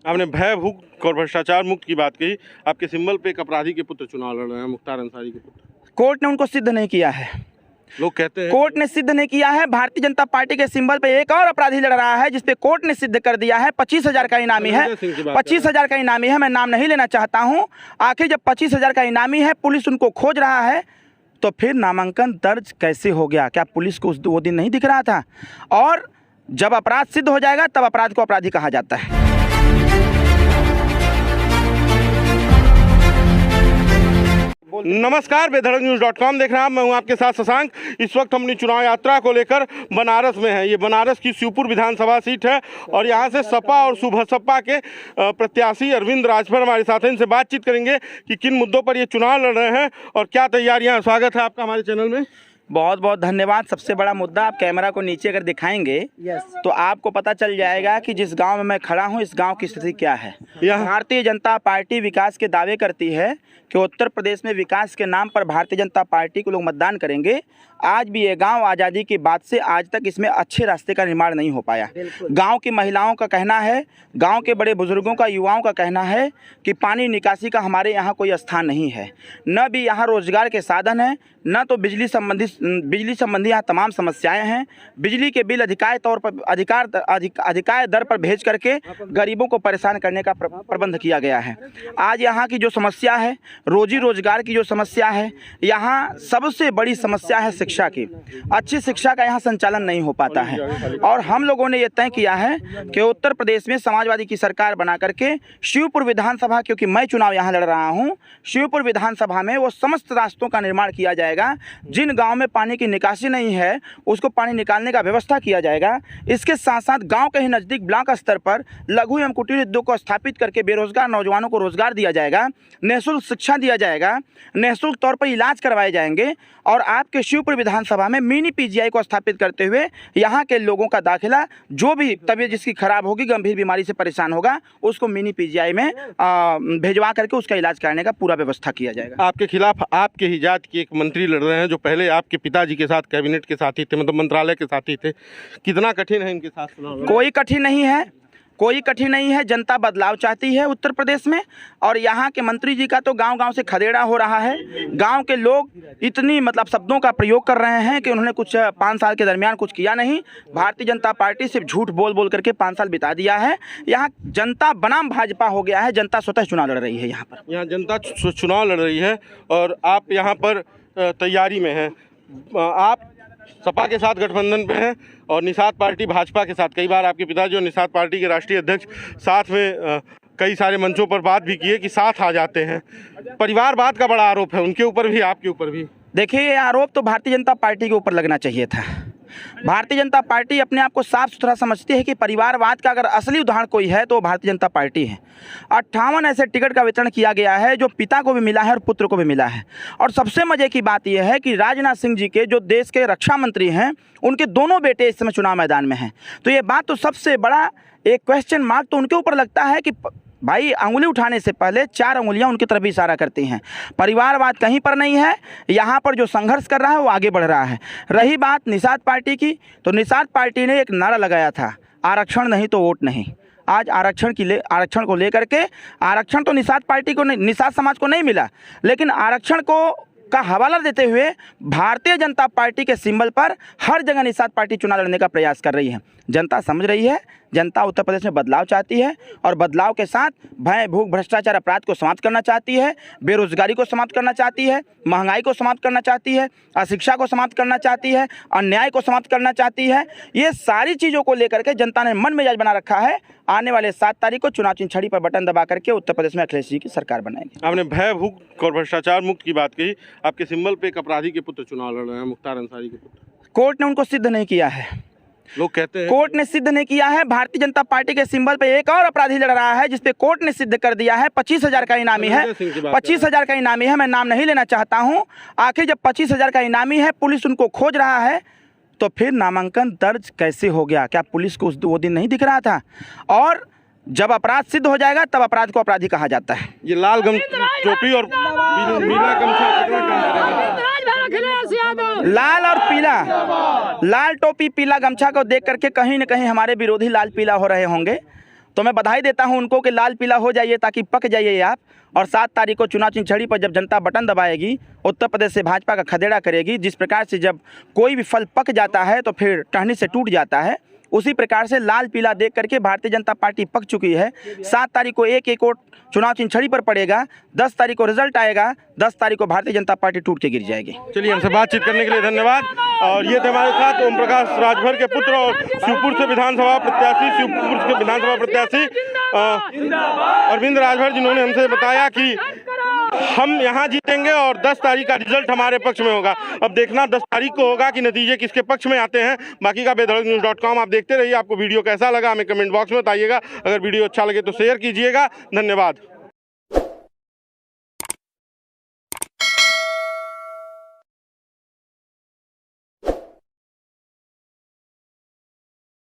आपने भय भूख और भ्रष्टाचार मुक्त की बात कही। आपके सिंबल पे एक अपराधी के पुत्र चुनाव लड़ रहे हैं, मुख्तार अंसारी के पुत्र। कोर्ट ने उनको सिद्ध नहीं किया है। लोग कहते हैं कोर्ट ने सिद्ध नहीं किया है। भारतीय जनता पार्टी के सिंबल पे एक और अपराधी लड़ रहा है जिसपे कोर्ट ने सिद्ध कर दिया है। 25,000 का इनामी है, 25,000 का इनामी है। मैं नाम नहीं लेना चाहता हूं। आखिर जब 25,000 का इनामी है, पुलिस उनको खोज रहा है, तो फिर नामांकन दर्ज कैसे हो गया? क्या पुलिस को वो दिन नहीं दिख रहा था? और जब अपराध सिद्ध हो जाएगा तब अपराध को अपराधी कहा जाता है। नमस्कार, बेधड़कन्यूज़.com देख रहे हैं आप। मैं हूं आपके साथ शशांक। इस वक्त हम अपनी चुनाव यात्रा को लेकर बनारस में हैं। ये बनारस की शिवपुर विधानसभा सीट है और यहां से सपा और सुबसपा के प्रत्याशी अरविंद राजभर हमारे साथ हैं। इनसे बातचीत करेंगे कि किन मुद्दों पर ये चुनाव लड़ रहे हैं और क्या तैयारियां। स्वागत है आपका हमारे चैनल में। बहुत बहुत धन्यवाद। सबसे बड़ा मुद्दा, आप कैमरा को नीचे अगर दिखाएंगे तो आपको पता चल जाएगा कि जिस गांव में मैं खड़ा हूं, इस गांव की स्थिति क्या है। भारतीय जनता पार्टी विकास के दावे करती है कि उत्तर प्रदेश में विकास के नाम पर भारतीय जनता पार्टी को लोग मतदान करेंगे। आज भी ये गांव आज़ादी की बात से आज तक इसमें अच्छे रास्ते का निर्माण नहीं हो पाया। गांव की महिलाओं का कहना है, गांव के बड़े बुजुर्गों का, युवाओं का कहना है कि पानी निकासी का हमारे यहाँ कोई स्थान नहीं है। न भी यहाँ रोजगार के साधन है, न तो बिजली संबंधी यहाँ तमाम समस्याएं हैं। बिजली के बिल अधिकार दर पर भेज करके गरीबों को परेशान करने का प्रबंध किया गया है। आज यहाँ की जो समस्या है, रोजी रोजगार की जो समस्या है, यहाँ सबसे बड़ी समस्या है शिक्षा की। अच्छी शिक्षा का यहाँ संचालन नहीं हो पाता है। और हम लोगों ने ये तय किया है कि उत्तर प्रदेश में समाजवादी की सरकार बना करके शिवपुर विधानसभा, क्योंकि मैं चुनाव यहाँ लड़ रहा हूँ, शिवपुर विधानसभा में वो समस्त रास्तों का निर्माण किया जाएगा। जिन गांव में पानी की निकासी नहीं है उसको पानी निकालने का व्यवस्था किया जाएगा। इसके साथ साथ गांव के ही नज़दीक ब्लॉक स्तर पर लघु एवं कुटीर उद्योग को स्थापित करके बेरोजगार नौजवानों को रोजगार दिया जाएगा, निःशुल्क शिक्षा दिया जाएगा, निःशुल्क तौर पर इलाज करवाए जाएंगे। और आपके शिवपुर विधानसभा में मिनी पीजीआई को स्थापित करते हुए यहाँ के लोगों का दाखिला, जो भी तबीयत जिसकी खराब होगी, गंभीर बीमारी से परेशान होगा, उसको मिनी पीजीआई में भेजवा करके उसका इलाज कराने का पूरा व्यवस्था किया जाएगा। आपके खिलाफ आपके ही जात के एक मंत्री लड़ रहे हैं जो पहले आपके पिताजी के साथ कैबिनेट के साथी थे, मतलब मंत्रालय के साथी थे। कितना कठिन है इनके साथ चुनाव? कोई कठिन नहीं है, कोई कठिन नहीं है। जनता बदलाव चाहती है उत्तर प्रदेश में। और यहाँ के मंत्री जी का तो गांव-गांव से खदेड़ा हो रहा है। गांव के लोग इतनी शब्दों का प्रयोग कर रहे हैं कि उन्होंने कुछ 5 साल के दरमियान कुछ किया नहीं। भारतीय जनता पार्टी सिर्फ झूठ बोल बोल करके 5 साल बिता दिया है। यहाँ जनता बनाम भाजपा हो गया है। जनता स्वतः चुनाव लड़ रही है। यहाँ जनता चुनाव लड़ रही है और आप यहाँ पर तैयारी में हैं। आप सपा के साथ गठबंधन पे हैं और निषाद पार्टी भाजपा के साथ। कई बार आपके पिताजी और निषाद पार्टी के राष्ट्रीय अध्यक्ष साथ में कई सारे मंचों पर बात भी किए कि साथ आ जाते हैं। परिवारवाद का बड़ा आरोप है उनके ऊपर भी, आपके ऊपर भी। देखिए, ये आरोप तो भारतीय जनता पार्टी के ऊपर लगना चाहिए था। भारतीय जनता पार्टी अपने आप को साफ सुथरा समझती है कि परिवारवाद का अगर असली उदाहरण कोई है तो भारतीय जनता पार्टी है। 58 ऐसे टिकट का वितरण किया गया है जो पिता को भी मिला है और पुत्र को भी मिला है। और सबसे मजे की बात यह है कि राजनाथ सिंह जी के जो देश के रक्षा मंत्री हैं, उनके दोनों बेटे इस समय चुनाव मैदान में हैं। तो ये बात तो सबसे बड़ा एक क्वेश्चन मार्क तो उनके ऊपर लगता है कि भाई अंगुली उठाने से पहले 4 अंगुलियां उनकी तरफ इशारा करती हैं। परिवारवाद कहीं पर नहीं है। यहाँ पर जो संघर्ष कर रहा है वो आगे बढ़ रहा है। रही बात निषाद पार्टी की, तो निषाद पार्टी ने एक नारा लगाया था, आरक्षण नहीं तो वोट नहीं। आज आरक्षण को लेकर के, आरक्षण तो निषाद पार्टी को नहीं, निषाद समाज को नहीं मिला, लेकिन आरक्षण का हवाला देते हुए भारतीय जनता पार्टी के सिंबल पर हर जगह निषाद पार्टी चुनाव लड़ने का प्रयास कर रही है। जनता समझ रही है। जनता उत्तर प्रदेश में बदलाव चाहती है और बदलाव के साथ भय भूख भ्रष्टाचार अपराध को समाप्त करना चाहती है, बेरोजगारी को समाप्त करना चाहती है, महंगाई को समाप्त करना चाहती है, अशिक्षा को समाप्त करना चाहती है, अन्याय को समाप्त करना चाहती है। ये सारी चीज़ों को लेकर के जनता ने मन मिजाज बना रखा है। आने वाले 7 तारीख को चुनाव चिन्ह छड़ी पर बटन दबा करके उत्तर प्रदेश में अखिलेश जी की सरकार बनाएगी। आपने भय भूख और भ्रष्टाचार मुक्त की बात कही। आपके सिंबल पे एक अपराधी के पुत्र चुनाव लड़ रहे हैं, मुख्तार अंसारी के पुत्र। कोर्ट ने उनको सिद्ध नहीं किया है। लोग कहते हैं कोर्ट ने सिद्ध नहीं किया है। भारतीय जनता पार्टी के सिंबल पे एक और अपराधी लड़ रहा है जिसपे कोर्ट ने सिद्ध कर दिया है। 25,000 का इनामी है, 25,000 का इनामी है। मैं नाम नहीं लेना चाहता हूं। आखिर जब 25,000 का इनामी है, पुलिस उनको खोज रहा है, तो फिर नामांकन दर्ज कैसे हो गया? क्या पुलिस को वो दिन नहीं दिख रहा था? और जब अपराध सिद्ध हो जाएगा तब अपराध को अपराधी कहा जाता है। ये लाल टोपी और पीला गमछा, लाल और पीला, लाल टोपी पीला गमछा को देख करके कहीं न कहीं हमारे विरोधी लाल पीला हो रहे होंगे। तो मैं बधाई देता हूं उनको कि लाल पीला हो जाइए ताकि पक जाइए आप। और 7 तारीख को चुनाव चिंचड़ी पर जब जनता बटन दबाएगी, उत्तर प्रदेश से भाजपा का खदेड़ा करेगी, जिस प्रकार से जब कोई भी फल पक जाता है तो फिर टहनी से टूट जाता है, उसी प्रकार से लाल पीला देख करके भारतीय जनता पार्टी पक चुकी है। 7 तारीख को एक वोट चुनाव चिंचड़ी पर पड़ेगा, 10 तारीख को रिजल्ट आएगा, 10 तारीख को भारतीय जनता पार्टी टूट के गिर जाएगी। चलिए, हमसे बातचीत करने के लिए धन्यवाद। और ये थे हमारे साथ ओम प्रकाश राजभर के पुत्र और शिवपुर से विधानसभा प्रत्याशी अरविंद राजभर, जिन्होंने हमसे बताया कि हम यहाँ जीतेंगे और 10 तारीख का रिजल्ट हमारे पक्ष में होगा। अब देखना 10 तारीख को होगा कि नतीजे किसके पक्ष में आते हैं। बाकी का बेधड़कnews.com आप देखते रहिए। आपको वीडियो कैसा लगा हमें कमेंट बॉक्स में बताइएगा। अगर वीडियो अच्छा लगे तो शेयर कीजिएगा। धन्यवाद।